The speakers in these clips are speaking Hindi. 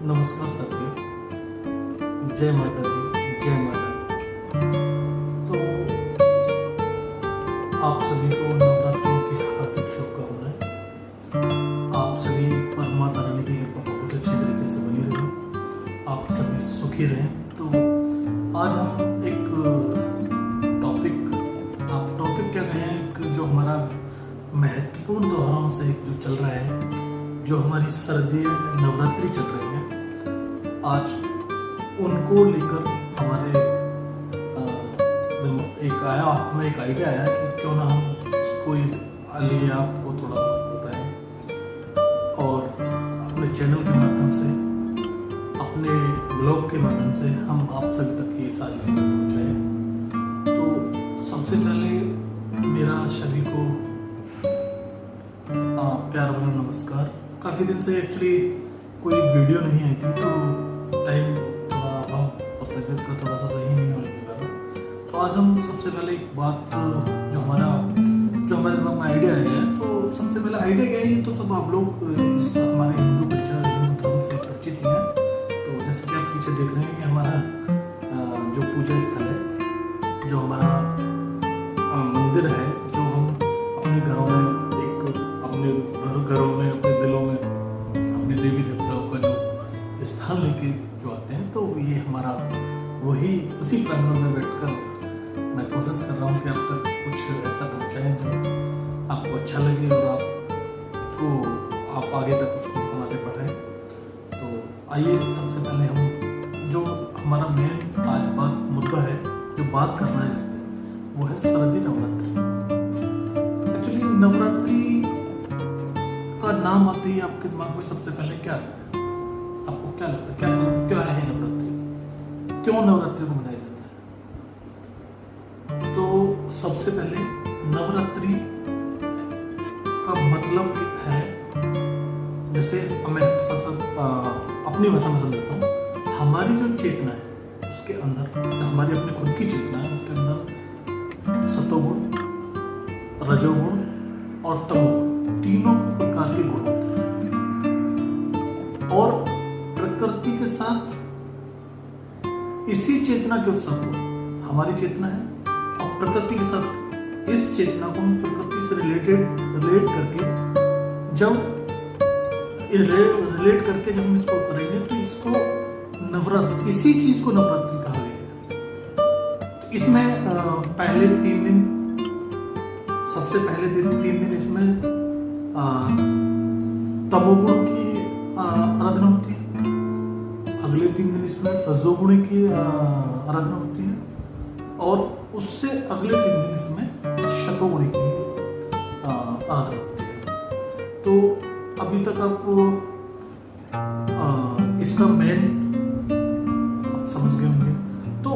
नमस्कार साथियों, जय माता दी, जय माता दी। तो आप सभी को नवरात्रों की हार्दिक शुभकामनाएं। आप सभी पर माता रानी की कृपा बहुत अच्छी तरीके से बनी रहे, आप सभी सुखी रहें। तो आज हम एक टॉपिक क्या कहें, एक जो हमारा महत्वपूर्ण त्योहारों से एक जो चल रहा है, जो हमारी सर्दी नवरात्रि चल रही है, आज उनको लेकर हमें एक आइडिया आया कि क्यों ना हम इसको लिए आपको थोड़ा बहुत बताएं और अपने चैनल के माध्यम से, अपने ब्लॉग के माध्यम से हम आप सभी तक ये सारी चीज़ें पहुँचाएं। तो सबसे पहले मेरा सभी को प्यार भरा नमस्कार। काफ़ी दिन से एक्चुअली कोई वीडियो नहीं आई थी, तो टाइम थोड़ा अभाव और तबीयत का थोड़ा सा सही नहीं होने के कारण। तो आज हम सबसे पहले एक बात जो हमारे दिमाग में आइडिया है, तो सबसे पहले आइडिया क्या है, ये तो सब आप लोग इस हमारे हिंदू कल्चर, हिंदू धर्म से परिचित हैं। तो जैसे कि आप पीछे देख रहे हैं, ये हमारा जो पूजा स्थल है, जो हमारा मंदिर है, जो हम अपने घरों में अपने दिलों में अपने देवी देवताओं का जो स्थान लेके जो आते हैं, तो ये हमारा वही उसी प्रांगण में बैठकर मैं कोशिश कर रहा हूँ कि आप तक कुछ ऐसा पहुँचाएं जो आपको अच्छा लगे और आप आगे तक उसको हमारे बढ़ाएं। तो आइए, सबसे पहले हम जो हमारा मेन आज मुद्दा है, जो बात करना है जिस पे, वो है शारदीय नवरात्रि। एक्चुअली नवरात्रि का नाम आते ही आपके दिमाग में सबसे पहले क्या आता है? आपको क्या लगता है, क्या है नवरात्रि? क्यों नवरात्रि को मनाया जाता है? तो सबसे पहले नवरात्रि का मतलब क्या है, जैसे मैं थोड़ा सा अपनी भाषा में समझाता हूँ। हमारी जो चेतना है, उसके अंदर हमारी अपनी खुद की चेतना है, उसके अंदर सतोगुण, रजोगुण और तमोगुण, तीनों प्रकार के गुण होते हैं। और प्रकृति के साथ इसी चेतना के उत्सव को, हमारी चेतना है और प्रकृति के साथ इस चेतना को हम प्रकृति से रिलेट करके जब हम इसको करेंगे, तो इसको नवरात्रि, इसी चीज को नवरात्रि कहा गया है। तो इसमें पहले 3 दिन, सबसे पहले 3 दिन इसमें तमोगुण की आराधना होती है, अगले 3 दिन इसमें रजोगुण की आराधना होती है, और उससे अगले 3 दिन इसमें शतोगुण की आराधना होती है। तो अभी तक आपको इसका मेन आप समझ गए होंगे। तो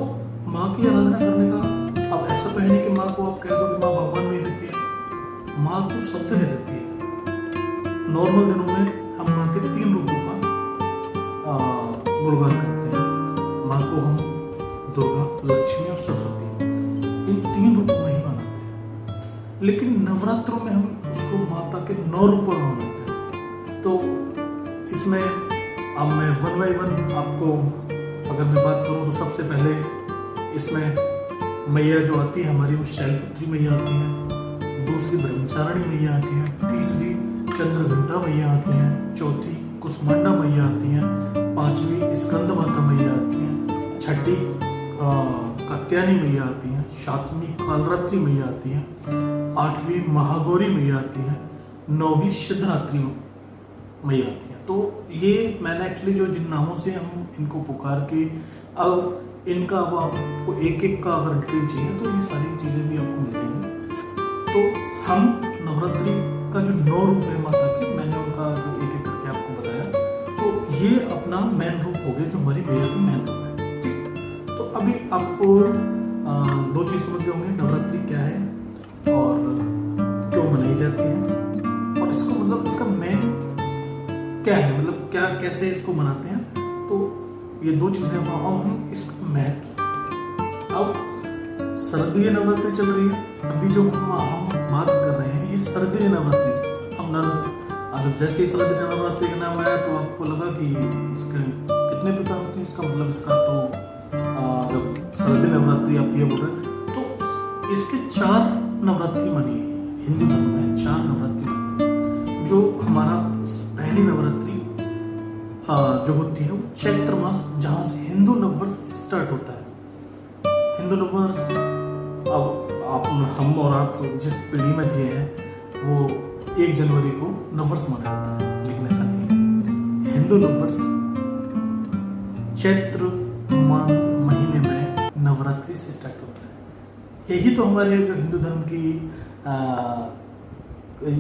माँ की आराधना करने का, अब ऐसा तो है नहीं कि माँ को आप कह दो कि माँ भगवान में रहती है। माँ तो सब जगह रहती है। नॉर्मल दिनों में हम माँ के 3 रूपों का गुणगान करते हैं। माँ को हम दुर्गा, लक्ष्मी और सरस्वती, इन 3 रूपों में ही मनाते हैं। लेकिन नवरात्रों में हम उसको माता के 9 रूपों में मनाते हैं। तो इसमें अब मैं 1 by 1 आपको अगर मैं बात करूँ, तो सबसे पहले इसमें मैया जो आती है हमारी, वो शैलपुत्री मैया आती है, दूसरी ब्रह्मचारिणी मैया आती है, तीसरी चंद्रघंटा मैया आती हैं, चौथी कुसमांडा मैया आती हैं, 5वीं स्कंद माता मैया आती हैं, 6ठी कात्यायनी मैया आती हैं, 7वीं कालरात्रि मैया आती हैं, 8वीं महागौरी मैया आती हैं, 9वीं सिद्धरात्रि मैया आती हैं। तो ये मैंने एक्चुअली जो जिन नामों से हम इनको पुकार के, अब इनका अब आपको एक का अगर डिटेल चाहिए, तो ये सारी चीज़ें भी आपको मिल जाएंगी। तो हम नवरात्रि का जो 9 रूप है माता के, मैंने उनका जो एक करके आपको बताया, तो ये अपना मेन रूप हो गया, जो हमारी मैया की मेन रूप है। ठीक, तो अभी आपको 2 चीज़ समझ गए होंगे, नवरात्रि क्या है और क्यों मनाई जाती है, और इसको मतलब इसका मेन क्या है, मतलब क्या कैसे इसको मनाते हैं। तो ये 2 चीज़ें। अब हम इसका महत्व, अब शारदीय नवरात्रि चल रही है, अभी जो हम बात कर रहे हैं, ये शारदीय नवरात्रि। अब अब जैसे ही शारदीय नवरात्रि का नाम आया तो आपको लगा कि इसके कितने प्रकार होते हैं, इसका मतलब इसका तो जब शारदीय नवरात्रि आप ये बोल रहे हैं तो इसके 4 नवरात्रि मानी है। हिंदू धर्म में 4 नवरात्रि मानी है। जो हमारा पहली नवरात्रि जो होती है वो चैत्र मास, जहाँ से हिंदू नववर्ष स्टार्ट होता है। हिंदू नववर्ष अब हम और आप जिस पीढ़ी में जिए हैं वो 1 जनवरी को नववर्ष माना जाता है, लेकिन ऐसा नहीं है। हिंदू नववर्ष चैत्र महीने में नवरात्रि से स्टार्ट होता है। यही तो हमारे जो हिंदू धर्म की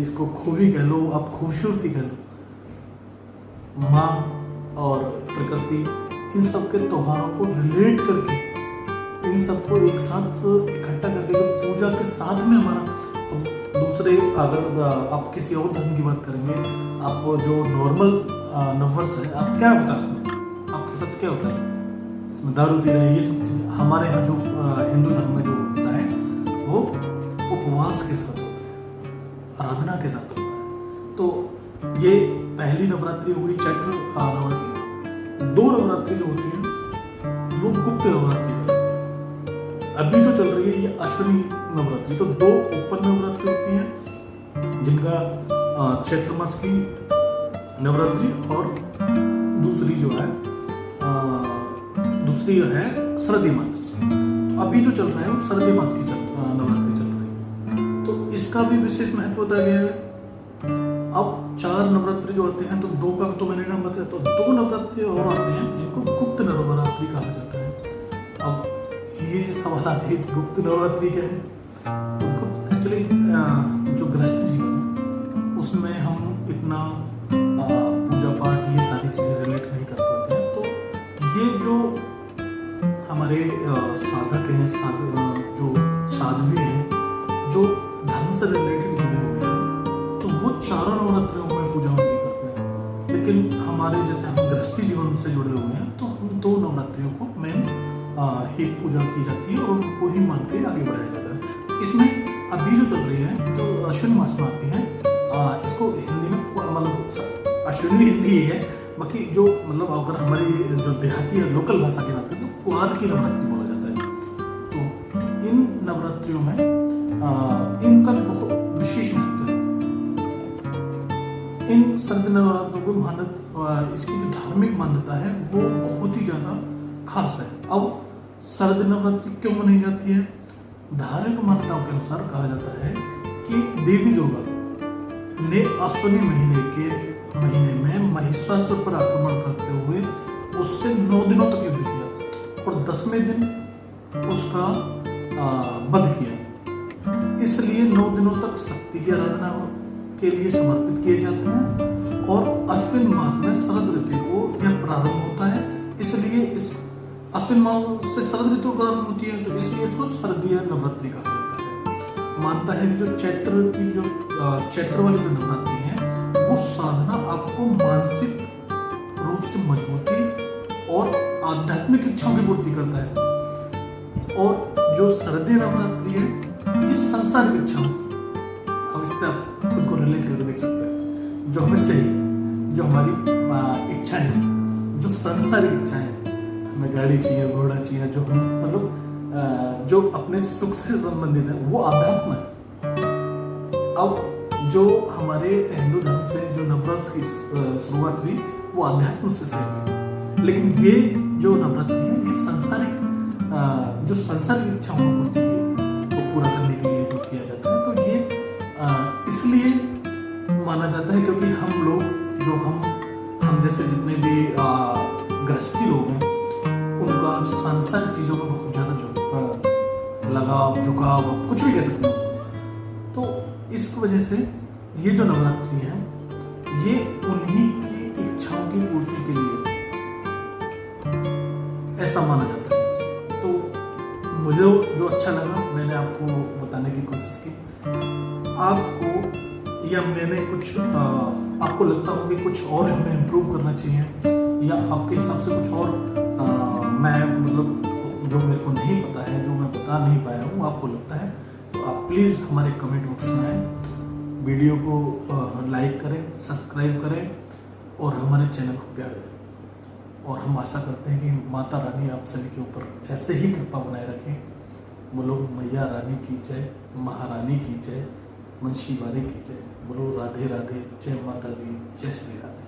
इसको खूबी कह लो, आप खूबसूरती कह लो। माँ और प्रकृति इन सब के त्योहारों को रिलेट करके, इन सबको एक साथ इकट्ठा करके जो पूजा के साथ में हमारा, अब दूसरे अगर आप किसी और धर्म की बात करेंगे, आप जो नॉर्मल नववर्ष है, आप क्या होता है उसमें, आपके साथ क्या होता है, इसमें दारू पी रहे हैं, ये सब चीज़ें। हमारे यहाँ जो हिंदू धर्म में जो होता है वो उपवास के साथ होता है, आराधना के साथ होता है। तो ये पहली नवरात्रि हो गई चैत्र नवरात्रि। 2 नवरात्रि जो होती है वो गुप्त नवरात्रि कहलाती है। अभी जो चल रही है ये अश्विनी नवरात्रि। तो 2 ओपन नवरात्रि होती हैं जिनका चैत्र मास की नवरात्रि और दूसरी जो है शरदी मास। तो अभी जो चल रहा है वो शरदी मास की नवरात्रि चल रही है। तो इसका भी विशेष महत्व बताया गया है। अब 4 नवरात्रि जो आते हैं तो 2 का तो मैंने नाम बताया, तो 2 नवरात्रि और आते हैं जिनको गुप्त नवरात्रि कहा जाता है। अब ये सवाल आते हैं गुप्त नवरात्रि क्या है? तो गुप्त एक्चुअली जो गृहस्थ जीवन है उसमें हम इतना पूजा पाठ ये सारी चीज़ें रिलेट नहीं कर पाते हैं। तो ये जो हमारे साधक हैं, जो साध्वी हैं, जो धर्म से रिलेटेड जुड़े हुए हैं, तो वो 4 नवरात्रियों में पूजा उनकी करते हैं। लेकिन हमारे जैसे हम गृहस्थी जीवन से जुड़े हुए हैं तो हम 2 नवरात्रियों को मेन ही पूजा की जाती है और उनको ही मान के आगे बढ़ाया जाता है। इसमें अभी जो चल रही है, जो अश्विन मास में आती है, इसको हिंदी में मतलब अश्विनी हिंदी ही है, बाकी जो मतलब अगर हमारी जो देहाती या लोकल भाषा की बात करें तो कुआर की नवरात्रि बोला जाता है। तो इन नवरात्रियों में इनका बहुत विशेष महत्व है। इन शरद नवरात्रों को इसकी जो धार्मिक मान्यता है वो बहुत ही ज़्यादा खास है। अब शरद नवरात्रि क्यों मनाई जाती है? धार्मिक मान्यताओं के अनुसार कहा जाता है कि देवी दुर्गा ने अश्विनी महीने में महिषासुर पर आक्रमण करते हुए उससे 9 दिनों तक युद्ध किया और 10वें दिन उसका वध किया। इसलिए 9 दिनों तक शक्ति की आराधना के लिए समर्पित किए जाते हैं और अश्विन मास में शरद ऋतु को यह प्रारंभ होता है। इसलिए इस अश्विन मास से शरद ऋतु प्रारंभ होती है, तो इसलिए इसको शरदीय नवरात्रि कहा जाता है। मानता है कि जो चैत्र वाली जो नवरात्रि है वो साधना आपको मानसिक रूप से मजबूती और आध्यात्मिक इच्छाओं की पूर्ति करता है। और जो शरदीय नवरात्रि है ये सांसारिक इच्छाओं, अब इससे आप खुद को रिलेट करके देख सकते हैं। जो हमें चाहिए, जो हमारी इच्छा है, जो सांसारिक इच्छा है, हमें गाड़ी चाहिए, घोड़ा चाहिए, जो हम मतलब जो अपने सुख से संबंधित है वो अध्यात्म है। अब जो हमारे हिंदू धर्म से जो नववर्ष की शुरुआत हुई वो अध्यात्म से हुई, लेकिन ये जो नवरात्रि है ये सांसारिक जो सांसारिक इच्छाओं को पूर्ति को पूरा करने के लिए जो किया जाता है। तो ये इसलिए माना जाता है क्योंकि हम लोग जो हम जैसे जितने भी गृहस्थी लोग हैं उनका सांसारिक चीज़ों में बहुत ज़्यादा लगाव, झुकाव, आप कुछ भी कह सकते हैं उसको। तो इस वजह से ये जो नवरात्रि है ये उन्हीं की इच्छाओं की पूर्ति के लिए ऐसा माना जाता है। तो मुझे जो अच्छा लगा मैंने आपको बताने की कोशिश की। आपको या मैंने कुछ आपको लगता हो कि कुछ और हमें इम्प्रूव करना चाहिए या आपके हिसाब से कुछ और मैं मतलब जो मेरे को नहीं पता है, जो मैं बता नहीं पाया हूँ, आपको लगता है, तो आप प्लीज़ हमारे कमेंट बॉक्स में आएँ वीडियो को लाइक करें, सब्सक्राइब करें और हमारे चैनल को प्यार दें। और हम आशा करते हैं कि माता रानी आप सभी के ऊपर ऐसे ही कृपा बनाए रखें। बोलो मैया रानी की जय, महारानी की जय, मुंशी वाले की जय। बोलो राधे राधे, जय माता दी, जय श्री राधे।